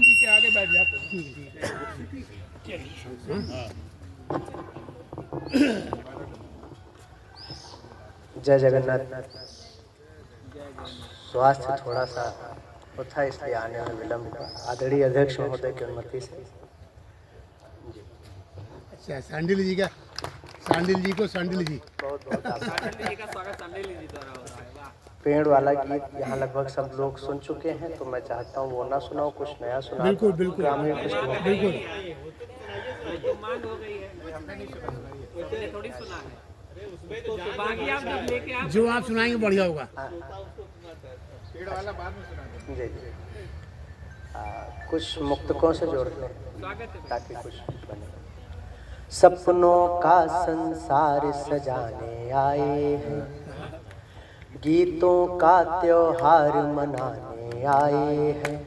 जी के आगे बैठ जाते हैं। जय जगन्नाथ। स्वास्थ्य थोड़ा सा होता है इसलिए आने में विलम्ब हुआ। आदरणीय अध्यक्ष महोदय की अनुमति से। अच्छा, सांडिल जी का, सांडिल जी को सांडिल जी बहुत बहुत आभार। सांडिल जी का स्वागत सांडिल जी द्वारा हो रहा है। वाह, पेड़ वाला गीत यहाँ लगभग सब लोग सुन चुके हैं, तो मैं चाहता हूँ वो ना सुनाऊँ, कुछ नया सुना। बिल्कुल बिल्कुल ग्रामीण कुछ लोग। बिल्कुल। वो तो मांग हो गई है, उसने थोड़ी सुना है। बाकी आप जब लेके आप जो आप सुनाएंगे बढ़िया होगा। पेड़ वाला बाद में सुना जी जी। कुछ मुक्तकों से जोड़ लें स्वागत है। ताकि कुछ बने। सपनों का संसार सजाने आए हैं, गीतों का त्योहार मनाने आए हैं।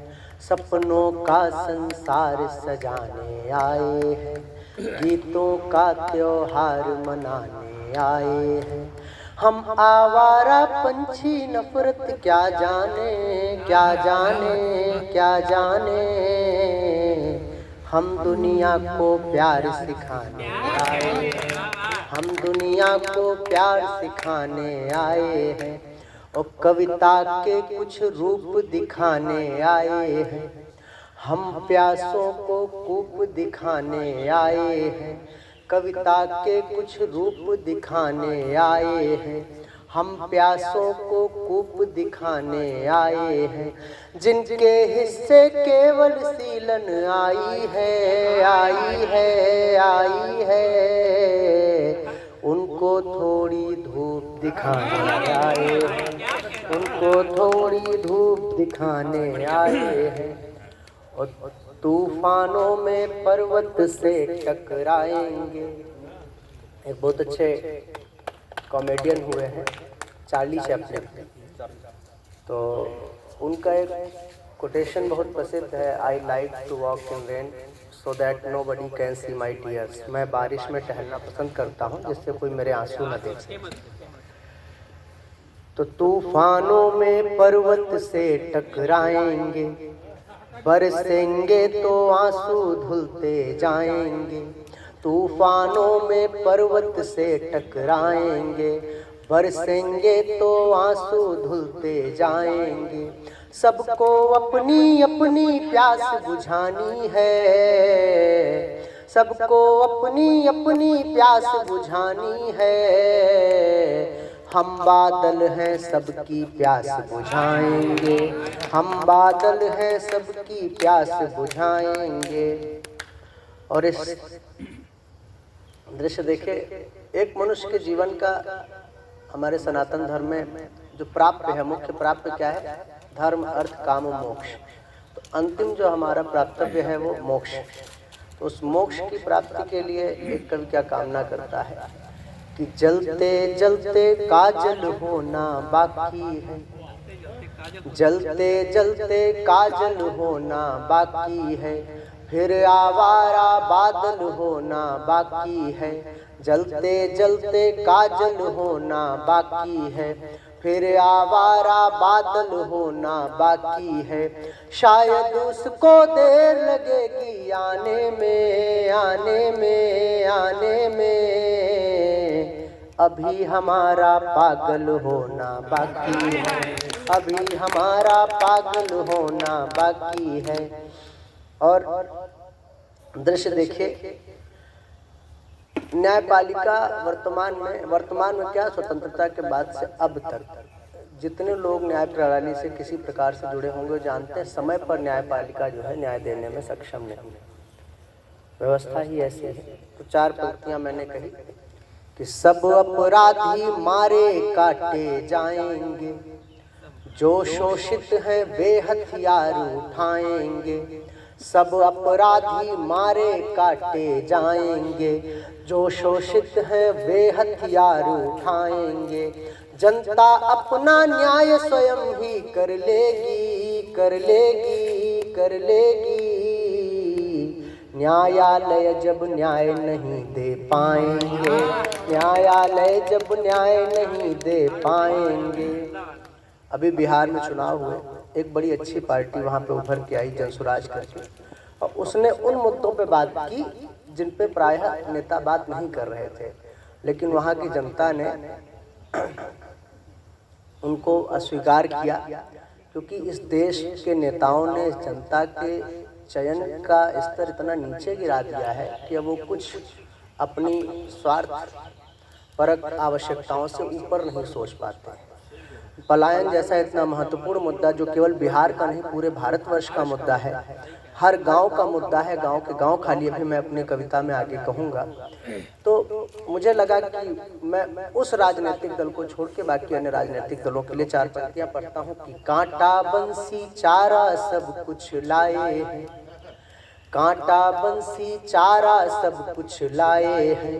सपनों का संसार सजाने आए हैं, गीतों का त्योहार मनाने आए हैं। हम आवारा पंछी नफरत क्या जाने, क्या जाने, क्या जाने। हम दुनिया को प्यार सिखाने आए हैं, हम दुनिया को प्यार सिखाने आए हैं। और कविता के कुछ रूप दिखाने आए हैं। हम प्यासों को कूप दिखाने आए हैं, कविता के कुछ रूप दिखाने आए हैं। हम प्यासों को कूप दिखाने आए हैं। जिनके हिस्से केवल सीलन आई है, आई है, आई है। उनको थोड़ी धूप दिखाने आए हैं, उनको थोड़ी धूप दिखाने आए हैं। और तूफानों में पर्वत से टकराएंगे। एक बहुत अच्छे कॉमेडियन हुए हैं, चार्ली चैपलिन। तो उनका एक कोटेशन बहुत प्रसिद्ध है, I like to walk in rain so that nobody can see my tears. मैं बारिश में टहलना पसंद करता हूँ जिससे कोई मेरे आंसू न देख सके। तो तूफानों में पर्वत से टकराएंगे, बरसेंगे तो आंसू धुलते जाएंगे। तूफानों में पर्वत से टकराएंगे, बरसेंगे तो आंसू धुलते जाएंगे। सबको अपनी अपनी प्यास बुझानी है, सबको अपनी अपनी प्यास बुझानी है। हम बादल हैं सबकी प्यास बुझाएंगे, हम बादल हैं सबकी प्यास बुझाएंगे। और इस दृश्य देखे, एक मनुष्य के जीवन का हमारे सनातन धर्म में जो प्राप्य है, मुख्य प्राप्य क्या है? धर्म, अर्थ, काम और मोक्ष। तो अंतिम जो हमारा प्राप्तव्य है वो मोक्ष। तो उस मोक्ष की प्राप्ति के लिए एक कवि क्या कामना करता है कि जलते जलते काजल होना बाकी है, जलते जलते काजल होना बाकी है। फिर आवारा बादल होना बाकी है, जलते जलते काजल होना बाकी है। फिर आवारा बादल होना बाकी है। शायद उसको देर लगेगी आने में, आने में, आने में। अभी हमारा पागल होना बाकी है, अभी हमारा पागल होना बाकी है। और दृश्य देखिए, न्यायपालिका वर्तमान में क्या, स्वतंत्रता के बाद से अब तक जितने लोग न्याय प्रणाली से किसी प्रकार से जुड़े होंगे जानते हैं, समय पर न्यायपालिका जो है न्याय देने में सक्षम नहीं है। व्यवस्था ही ऐसी है। तो चार पंक्तियां मैंने कही कि सब अपराधी मारे काटे जाएंगे, जो शोषित हैं वे हथियार उठाएंगे। सब अपराधी मारे काटे जाएंगे, जो शोषित हैं वे हथियार उठाएंगे। जनता अपना न्याय स्वयं ही कर लेगी, कर लेगी, कर लेगी। न्यायालय जब न्याय नहीं दे पाएंगे, न्यायालय जब न्याय नहीं दे पाएंगे। अभी बिहार में चुनाव हुए, एक बड़ी अच्छी पार्टी वहाँ पे उभर के आई, जनसुराज करके, और उसने उन मुद्दों पे बात की जिन पे प्रायः नेता बात नहीं कर रहे थे, लेकिन वहाँ की जनता ने उनको अस्वीकार किया, क्योंकि इस देश के नेताओं ने इस जनता के चयन का स्तर इतना नीचे गिरा दिया है कि अब वो कुछ अपनी स्वार्थ परक आवश्यकताओं से ऊपर नहीं सोच पाते। पलायन जैसा इतना महत्वपूर्ण मुद्दा जो केवल बिहार का नहीं पूरे भारतवर्ष का मुद्दा है, हर गांव का मुद्दा है, गांव के गांव खाली, अभी मैं अपनी कविता में आगे कहूँगा। तो मुझे लगा कि मैं उस राजनीतिक दल को छोड़ के बाकी अन्य राजनीतिक दलों के लिए 4 पंक्तियां पढ़ता हूँ कि कांटा बंसी चारा सब कुछ लाए हैं, कांटा बंसी चारा सब कुछ लाए हैं,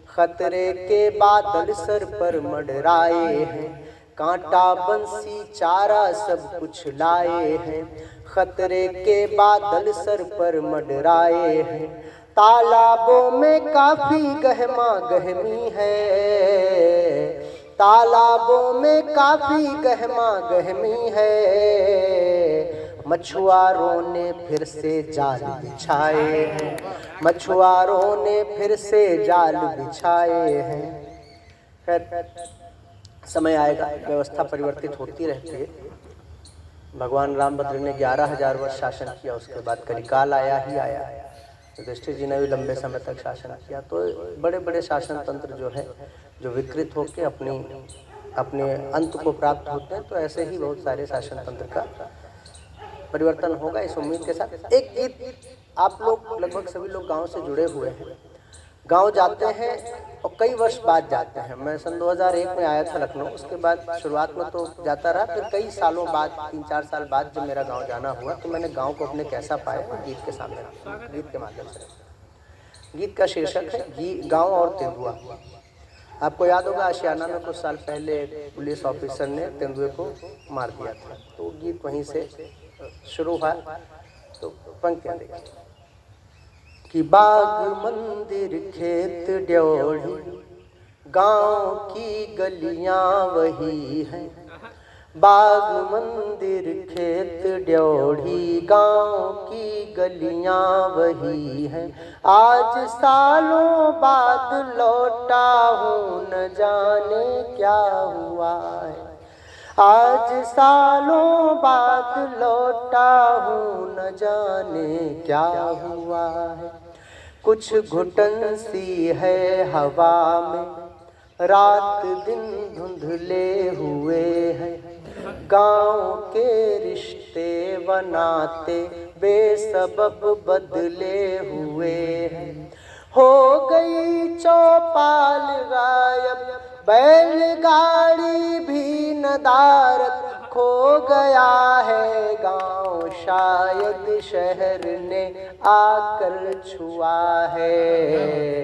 खतरे के बादल सर पर मंडराए हैं, कांटा बंसी चारा सब कुछ लाए हैं, खतरे के बादल सर पर मंडराए हैं, तालाबों में काफी गहमा गहमी है, तालाबों में काफी गहमा गहमी है, मछुआरों ने फिर से जाल बिछाए हैं, मछुआरों ने फिर से जाल बिछाए हैं। समय आएगा, व्यवस्था परिवर्तित होती रहती है। भगवान रामभद्र ने 11,000 वर्ष शासन किया, उसके बाद कलिकाल आया ही आया। युधिष्ठिर जी ने भी लंबे समय तक शासन किया। तो बड़े बड़े शासन तंत्र जो है जो विकृत होकर अपने अंत को प्राप्त होते हैं, तो ऐसे ही बहुत सारे शासन तंत्र का परिवर्तन होगा, इस उम्मीद के साथ। एक गीत, आप लोग लगभग सभी लोग गांव से जुड़े हुए हैं, गांव जाते हैं और कई वर्ष बाद जाते हैं। मैं सन 2001 में आया था लखनऊ, उसके बाद शुरुआत में तो जाता रहा, फिर कई सालों बाद 3-4 साल बाद जब मेरा गांव जाना हुआ तो मैंने गांव को अपने कैसा पाया, गीत के सामने, गीत के माध्यम से। गीत का शीर्षक है गाँव और तेंदुआ। आपको याद होगा आशियाना में कुछ साल पहले पुलिस ऑफिसर ने तेंदुए को मार दिया था, तो गीत वहीं से शुरू हुआ। तो पंक्तियां देखिए कि बाग मंदिर खेत ड्योढ़ी गांव की गलियां वही हैं, बाग मंदिर खेत ड्योढ़ी गांव की गलियां वही हैं, आज सालों बाद लौटा हूँ न जाने क्या हुआ है, आज सालों बाद लौटा हूँ न जाने क्या हुआ है, कुछ घुटन सी है हवा में रात दिन धुंधले हुए हैं, गांव के रिश्ते बनाते बेसबब बदले हुए हैं, हो गई चौपाल गायब बैलगाड़ी भी नदारत, खो गया है गांव शायद शहर ने आकर छुआ है,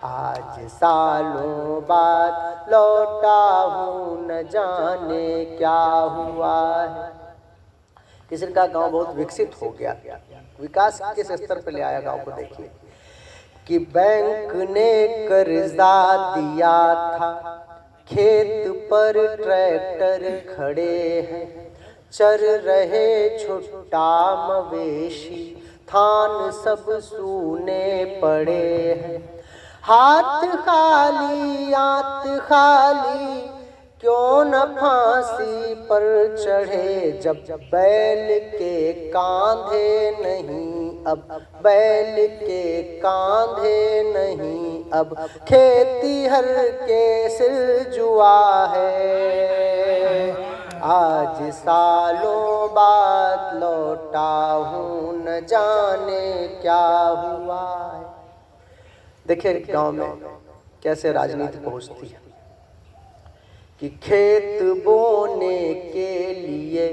आज सालों बाद लौटा हूँ न जाने क्या हुआ है। किसी का गांव बहुत विकसित हो गया, विकास किस स्तर पर ले आया गांव को देखिए कि बैंक ने कर्जा दिया था, खेत पर ट्रैक्टर खड़े हैं, चर रहे छुट्टा मवेशी, थान सब सूने पड़े हैं, हाथ खाली आंत खाली क्यों न फांसी पर चढ़े, जब बैल के कांधे नहीं अब, बैल के कांधे नहीं अब, खेती हर के सिर जुआ है, आज सालों बाद लौटा हूँ न जाने क्या हुआ है। देखिए गांव में कैसे राजनीति पहुंचती है कि खेत बोने के लिए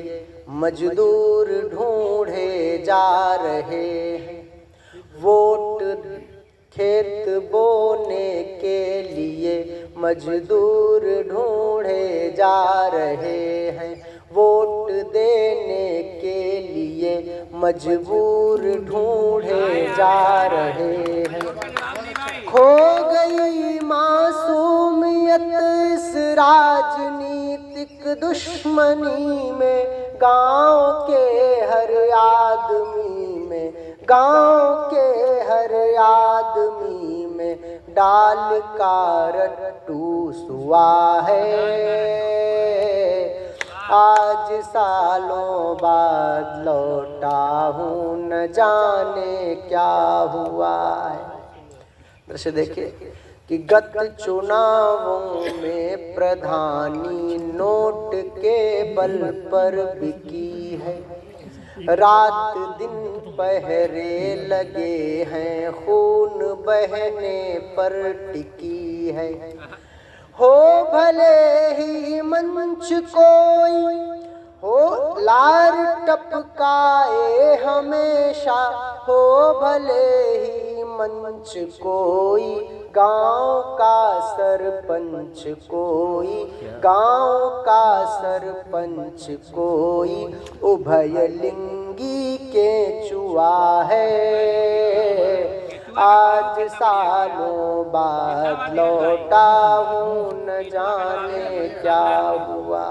मजदूर ढूंढे जा रहे हैं, वोट खेत बोने के लिए मजदूर ढूंढे जा रहे हैं, वोट देने के लिए मजबूर ढूंढे जा रहे हैं, खो गई मासूमियत इस राजनीतिक दुश्मनी में, गांव के हर आदमी में, गांव के हर आदमी में डाल का रट्टू सुआ है। आज सालों बाद लौटा हूँ, न जाने क्या हुआ है। दृश्य देखिए कि गत चुनावों में प्रधानी नोट के बल पर बिकी है। रात दिन पहरे लगे हैं, खून बहने पर टिकी है। हो भले ही मंच कोई हो लार टपकाए हमेशा, हो भले ही मंच कोई गांव का सरपंच कोई, गांव का सरपंच कोई उभय लिंगी के चुआ है। आज सालों बाद लौटा हूँ, न जाने क्या हुआ।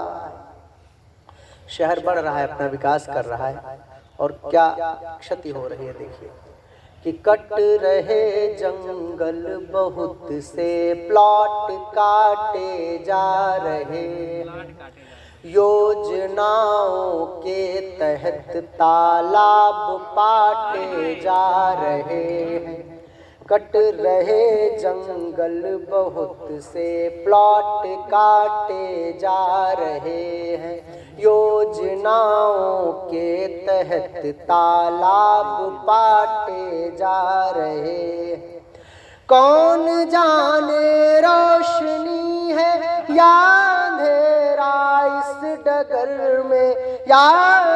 शहर बढ़ रहा है, अपना विकास कर रहा है, और क्या क्षति हो रही है देखिए कि कट रहे जंगल बहुत से, प्लॉट काटे जा रहे, योजनाओं के तहत तालाब पाटे जा रहे हैं। कट रहे जंगल बहुत से, प्लॉट काटे जा रहे हैं, योजनाओं के तहत तालाब पाटे जा रहे हैं। कौन जाने रोशनी है या अंधेरा इस डगर में, या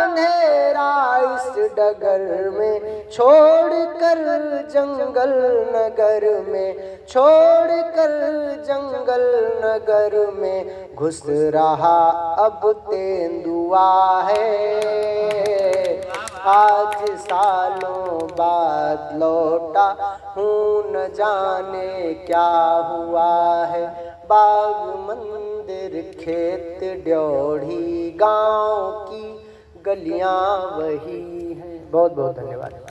अंधेरा इस डगर में, छोड़कर जंगल नगर में, छोड़कर जंगल नगर में घुस रहा अब तेंदुआ है। आज सालों बाद लौटा हूँ, न जाने क्या हुआ है। बाग मंदिर खेत ड्योढ़ी गांव की गलियां वही हैं। बहुत बहुत धन्यवाद।